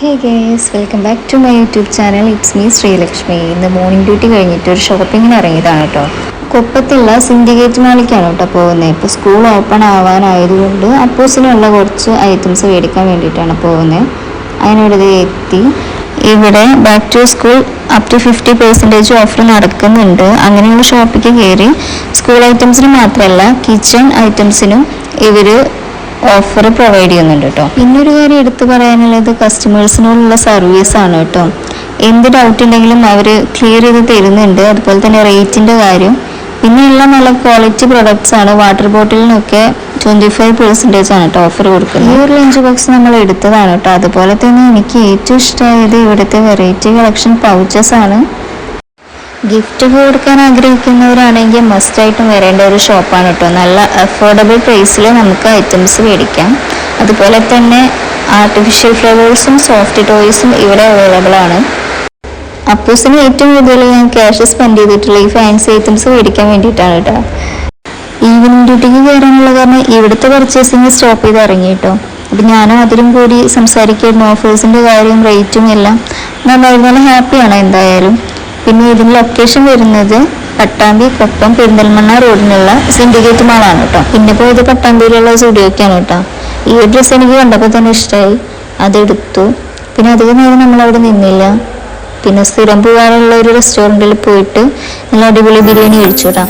Hey guys, welcome back to my YouTube channel. It's me Sreelakshmi. ഇന്ന് morning duty കഴിഞ്ഞിട്ട് ഒരു ഷോപ്പിങ്ങിന് ഇറങ്ങിയതാണ് കേട്ടോ. കൊപ്പത്തുള്ള സിൻഡിക്കേറ്റ് മാളിക്കാണ് കേട്ടോ പോകുന്നത്. ഇപ്പോൾ സ്കൂൾ ഓപ്പൺ ആവാനായതുകൊണ്ട് അപ്പോസിനുള്ള കുറച്ച് ഐറ്റംസ് മേടിക്കാൻ വേണ്ടിയിട്ടാണ് പോകുന്നത്. അതിനിവിടെ എത്തി. ഇവിടെ back to school up to 50% offer നടക്കുന്നുണ്ട്. അങ്ങനെയുള്ള ഷോപ്പിക്ക് കയറി സ്കൂൾ ഐറ്റംസിന് മാത്രമല്ല കിച്ചൺ ഐറ്റംസിനും ഇവർ ഓഫർ പ്രൊവൈഡ് ചെയ്യുന്നുണ്ട് കേട്ടോ. പിന്നൊരു കാര്യം എടുത്തു പറയാനുള്ളത് കസ്റ്റമേഴ്സിനോടുള്ള സർവീസാണ് കേട്ടോ. എന്ത് ഡൗട്ട് ഉണ്ടെങ്കിലും അവർ ക്ലിയർ ചെയ്ത് തരുന്നുണ്ട്. അതുപോലെ തന്നെ റേറ്റിൻ്റെ കാര്യം, പിന്നെ എല്ലാം നല്ല ക്വാളിറ്റി പ്രൊഡക്ട്സ് ആണ്. വാട്ടർ ബോട്ടിലിനൊക്കെ 25% ആണ് കേട്ടോ ഓഫർ കൊടുക്കുന്നത്. ഈ ഒരു ലഞ്ച് ബോക്സ് നമ്മൾ എടുത്തതാണ് കേട്ടോ. അതുപോലെ തന്നെ എനിക്ക് ഏറ്റവും ഇഷ്ടമായത് ഇവിടുത്തെ വെറൈറ്റി കളക്ഷൻ പൗച്ചസ് ആണ്. ഗിഫ്റ്റ് കൊടുക്കാൻ ആഗ്രഹിക്കുന്നവരാണെങ്കിൽ മസ്റ്റായിട്ടും വരേണ്ട ഒരു ഷോപ്പാണ് കേട്ടോ. നല്ല അഫോർഡബിൾ പ്രൈസിൽ നമുക്ക് ഐറ്റംസ് മേടിക്കാം. അതുപോലെ തന്നെ ആർട്ടിഫിഷ്യൽ ഫ്ലവേഴ്സും സോഫ്റ്റ് ടോയ്സും ഇവിടെ അവൈലബിൾ ആണ്. അപ്പൂസിന് ഏറ്റവും കൂടുതൽ ഞാൻ ക്യാഷ് സ്പെൻഡ് ചെയ്തിട്ടുള്ള ഈ ഫാൻസി ഐറ്റംസ് മേടിക്കാൻ വേണ്ടിയിട്ടാണ് കേട്ടോ. ഈവനിങ് ഡ്യൂട്ടിക്ക് കയറാനുള്ള കാരണം ഇവിടുത്തെ പർച്ചേസിങ് സ്റ്റോപ്പ് ചെയ്ത് ഇറങ്ങി കേട്ടോ. അപ്പം ഞാനും അതിലും കൂടി സംസാരിക്കായിരുന്നു. ഓഫേഴ്സിൻ്റെ കാര്യം, റേറ്റും എല്ലാം നല്ല ഹാപ്പിയാണ് എന്തായാലും. പിന്നെ ഇതിന് ലൊക്കേഷൻ വരുന്നത് പട്ടാമ്പി കൊപ്പം പെരിന്തൽമണ്ണ റോഡിനുള്ള സിൻഡിക്കേറ്റ് മാളാണ് കേട്ടോ. പിന്നെ പോയത് പട്ടാമ്പിയിലുള്ള സ്റ്റുഡിയോക്കാണ് കേട്ടോ. ഈ ഡ്രസ്സ് എനിക്ക് കണ്ടപ്പോൾ തന്നെ ഇഷ്ടമായി, അതെടുത്തു. പിന്നെ അധികം നേരം നമ്മളവിടെ നിന്നില്ല. പിന്നെ സ്ഥിരം പോകാനുള്ള ഒരു റെസ്റ്റോറൻറ്റിൽ പോയിട്ട് നല്ല അടിപൊളി ബിരിയാണി കഴിച്ചു കേട്ടോ.